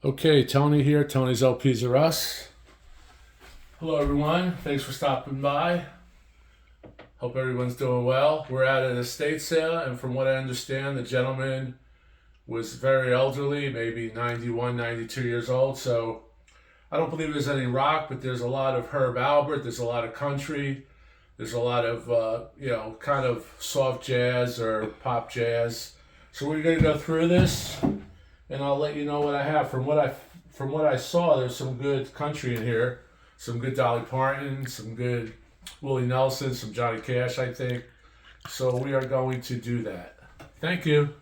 Okay, Tony here. Tony's LPs Are Us. Hello, everyone. Thanks for stopping by. Hope everyone's doing well. We're at an estate sale, and from what I understand, the gentleman was very elderly, maybe 91, 92 years old. So I don't believe there's any rock, but there's a lot of Herb Albert. There's a lot of country. There's a lot of, kind of soft jazz or pop jazz. So we're going to go through this, and I'll let you know what I have. From what I saw, there's some good country in here, some good Dolly Parton, some good Willie Nelson, some Johnny Cash, I think. So we are going to do that. Thank you.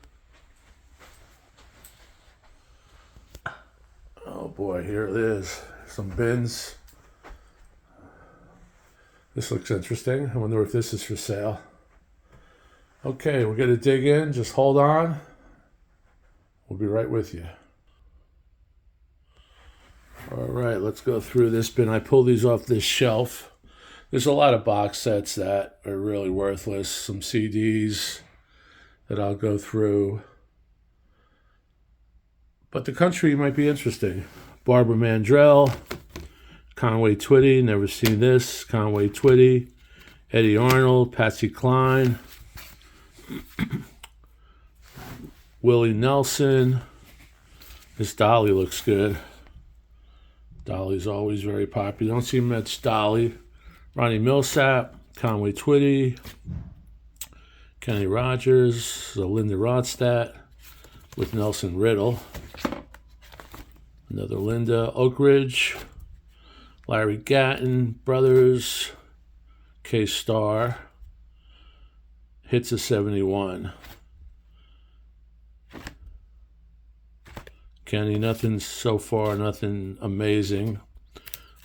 Oh boy, here it is. Some bins. This looks interesting. I wonder if this is for sale. Okay, we're going to dig in. Just hold on. We'll be right with you. All right, let's go through this bin. I pulled these off this shelf. There's a lot of box sets that are really worthless. Some CDs that I'll go through. But the country might be interesting. Barbara Mandrell, Conway Twitty, never seen this. Conway Twitty, Eddie Arnold, Patsy Cline, Willie Nelson. This Dolly looks good. Dolly's always very popular. Don't see much Dolly. Ronnie Millsap, Conway Twitty, Kenny Rogers, Linda Ronstadt with Nelson Riddle. Another Linda, Oak Ridge, Larry Gatton Brothers, K-Star, Hits of 71. Kenny, nothing so far, nothing amazing.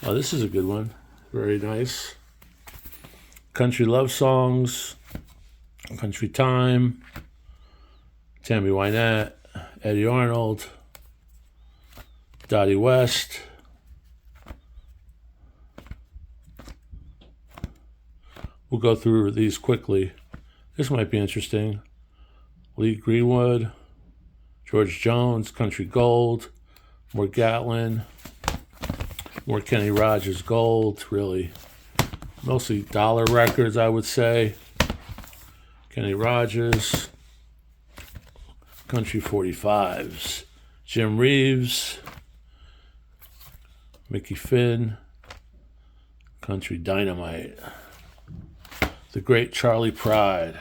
Oh, this is a good one. Very nice. Country Love Songs, Country Time, Tammy Wynette, Eddie Arnold, Dottie West. We'll go through these quickly. This might be interesting. Lee Greenwood, George Jones, Country Gold, more Gatlin, more Kenny Rogers Gold, really. Mostly dollar records, I would say. Kenny Rogers, Country 45s, Jim Reeves, Mickey Finn, Country Dynamite, the great Charlie Pride,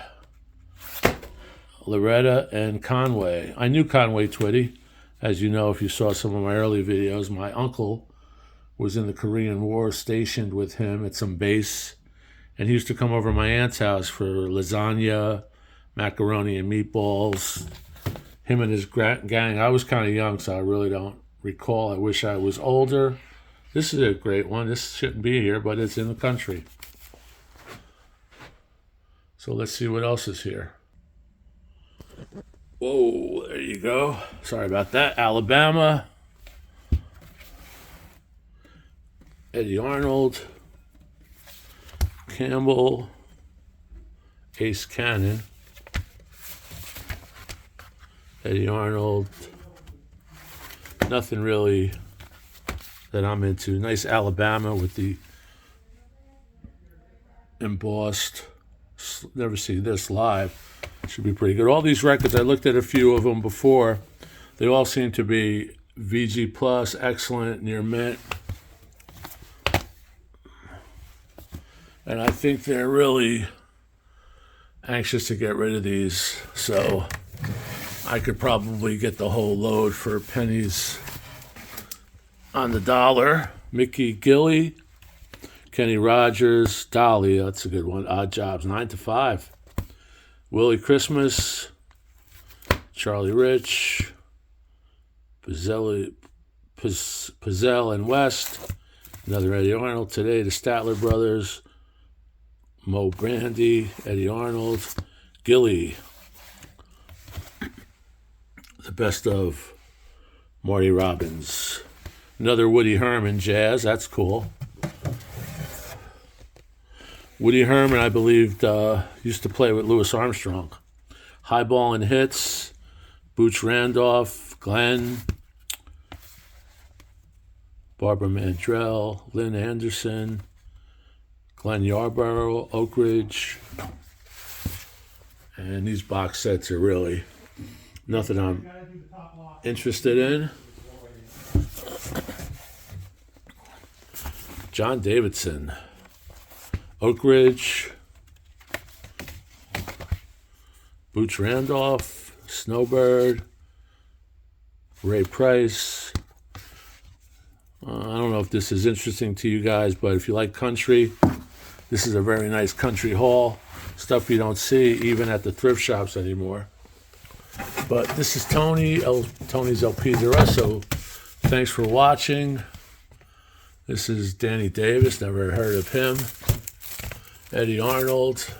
Loretta and Conway. I knew Conway Twitty. As you know, if you saw some of my early videos, my uncle was in the Korean War, stationed with him at some base, and he used to come over to my aunt's house for lasagna, macaroni and meatballs. Him and his gang. I was kind of young, so I really don't recall. I wish I was older. This is a great one. This shouldn't be here, but it's in the country. So let's see what else is here. Whoa, there you go. Sorry about that. Alabama. Eddie Arnold. Campbell. Ace Cannon. Eddie Arnold. Nothing really that I'm into. Nice Alabama with the embossed. Never see this live. Should be pretty good. All these records, I looked at a few of them before. They all seem to be VG Plus, excellent, near mint. And I think they're really anxious to get rid of these. So I could probably get the whole load for pennies on the dollar. Mickey Gilley, Kenny Rogers, Dolly, that's a good one. Odd Jobs, 9 to 5. Willie Christmas, Charlie Rich, Pizzell and West, another Eddie Arnold. Today, the Statler Brothers, Mo Brandy, Eddie Arnold, Gilly, the best of Marty Robbins. Another Woody Herman jazz, that's cool. Woody Herman, I believe, used to play with Louis Armstrong. Highball and Hits, Boots Randolph, Glenn, Barbara Mandrell, Lynn Anderson, Glenn Yarborough, Oak Ridge. And these box sets are really nothing I'm interested in. John Davidson, Oak Ridge, Boots Randolph, Snowbird, Ray Price. I don't know if this is interesting to you guys, but if you like country, this is a very nice country haul. Stuff you don't see even at the thrift shops anymore. But this is Tony, Tony's LPs Are Us, so thanks for watching. This is Danny Davis, never heard of him. Eddie Arnold.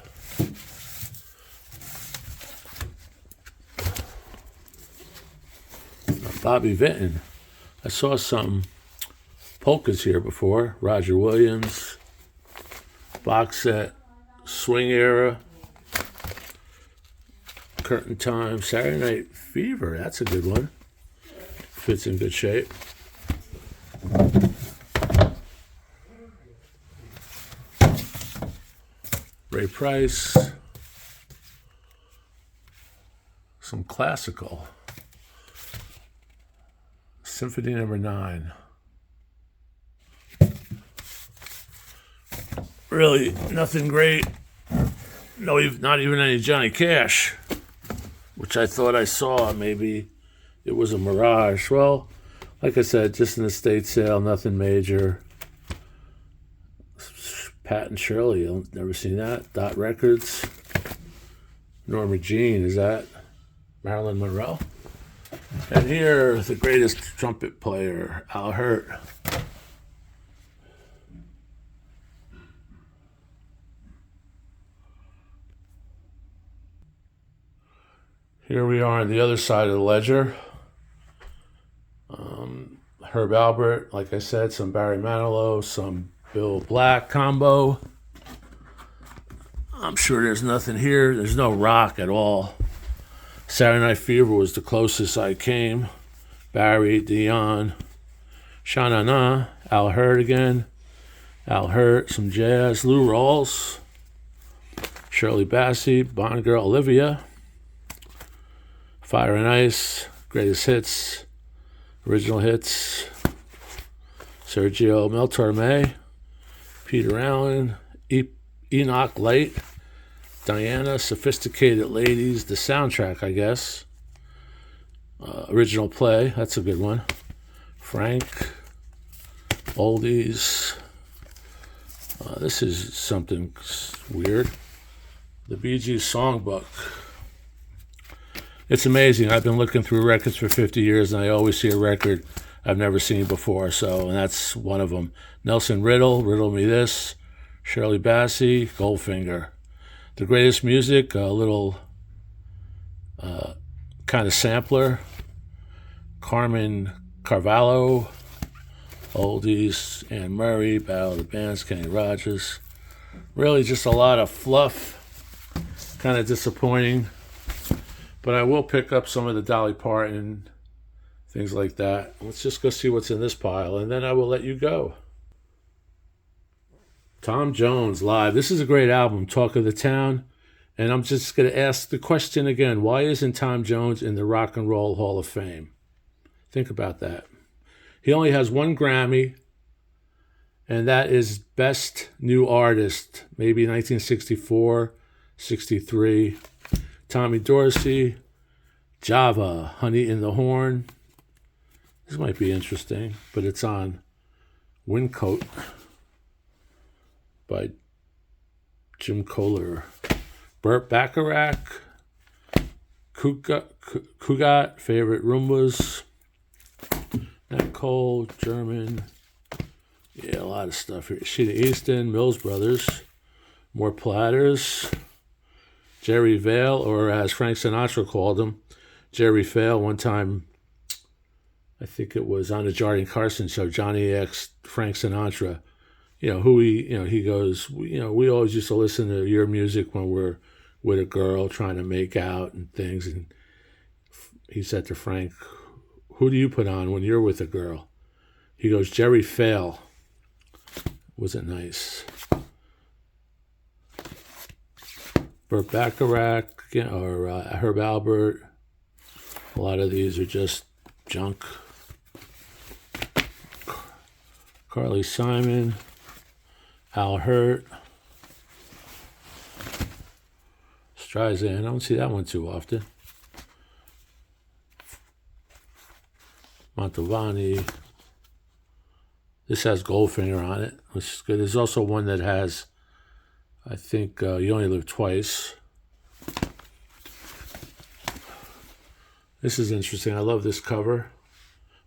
Bobby Vinton. I saw some polkas here before. Roger Williams. Box set. Swing Era. Curtain Time. Saturday Night Fever. That's a good one. Fits in good shape. Ray Price. Some classical. Symphony Number 9. Really, nothing great. No, not even any Johnny Cash, which I thought I saw. Maybe it was a mirage. Well, like I said, just an estate sale, nothing major. Pat and Shirley, you'll never seen that. Dot Records. Norma Jean, is that Marilyn Monroe? And here, the greatest trumpet player, Al Hirt. Here we are on the other side of the ledger. Herb Alpert, like I said, some Barry Manilow, some Bill Black combo. I'm sure there's nothing here. There's no rock at all. Saturday Night Fever was the closest I came. Barry, Dion, Sha-Na-Na, Al Hirt again. Al Hirt, some jazz. Lou Rawls, Shirley Bassey, Bond Girl Olivia, Fire and Ice, Greatest Hits, Original Hits, Sergio Meltorme, Peter Allen, Enoch Light, Diana, Sophisticated Ladies, the soundtrack, I guess. Original Play, that's a good one. Frank, Oldies. This is something weird. The Bee Gees Songbook. It's amazing. I've been looking through records for 50 years, and I always see a record I've never seen before. And that's one of them. Nelson Riddle, Riddle Me This. Shirley Bassey, Goldfinger. The Greatest Music, a little kind of sampler. Carmen Carvalho, Oldies, Anne Murray, Battle of the Bands, Kenny Rogers. Really just a lot of fluff. Kind of disappointing. But I will pick up some of the Dolly Parton, things like that. Let's just go see what's in this pile, and then I will let you go. Tom Jones live. This is a great album, Talk of the Town. And I'm just going to ask the question again. Why isn't Tom Jones in the Rock and Roll Hall of Fame? Think about that. He only has one Grammy, and that is Best New Artist, maybe 1964, 63. Tommy Dorsey, Java, Honey in the Horn. This might be interesting, but it's on Windcoat by Jim Kohler. Burt Bacharach, Kugat, Favorite Roombas, Nat Cole, German. Yeah, a lot of stuff here. Sheena Easton, Mills Brothers, more Platters. Jerry Vale, or as Frank Sinatra called him, Jerry Vale. One time, I think it was on the Johnny Carson show, Johnny asked Frank Sinatra, he goes, we always used to listen to your music when we're with a girl trying to make out and things. And he said to Frank, who do you put on when you're with a girl? He goes, Jerry Fail. Wasn't nice. Burt Bacharach or Herb Albert. A lot of these are just junk. Carly Simon. Al Hurt. Streisand. I don't see that one too often. Mantovani. This has Goldfinger on it, which is good. There's also one that has, I think, You Only Live Twice. This is interesting. I love this cover.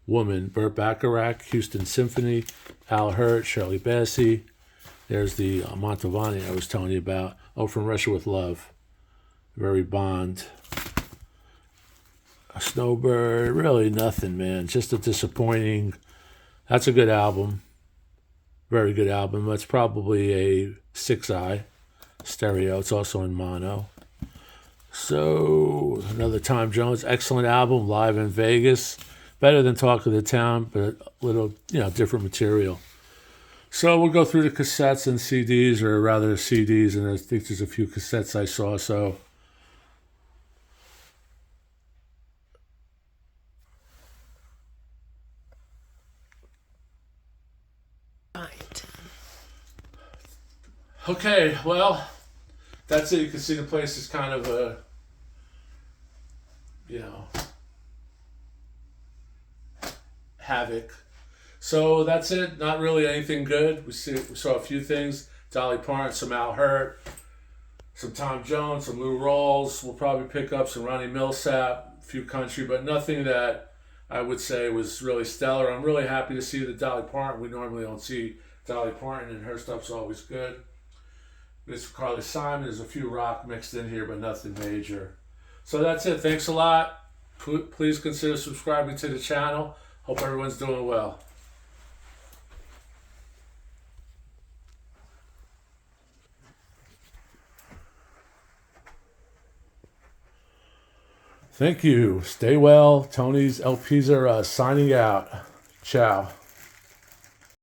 Woman, Burt Bacharach, Houston Symphony, Al Hurt, Shirley Bassey. There's the Mantovani I was telling you about. Oh, From Russia with Love. Very Bond. A Snowbird. Really nothing, man. Just a disappointing. That's a good album. Very good album. That's probably a 6i stereo. It's also in mono. So, another Tom Jones. Excellent album. Live in Vegas. Better than Talk of the Town, but a little, different material. So, we'll go through the cassettes and CDs, or rather CDs, and I think there's a few cassettes I saw, so... Okay, well, that's it. You can see the place is kind of a, havoc. So that's it. Not really anything good. We saw a few things. Dolly Parton, some Al Hurt, some Tom Jones, some Lou Rawls. We'll probably pick up some Ronnie Milsap, a few country, but nothing that I would say was really stellar. I'm really happy to see the Dolly Parton. We normally don't see Dolly Parton, and her stuff's always good. This is Carly Simon. There's a few rock mixed in here, but nothing major. So that's it. Thanks a lot. Please consider subscribing to the channel. Hope everyone's doing well. Thank you. Stay well. Tony's LPs are signing out. Ciao.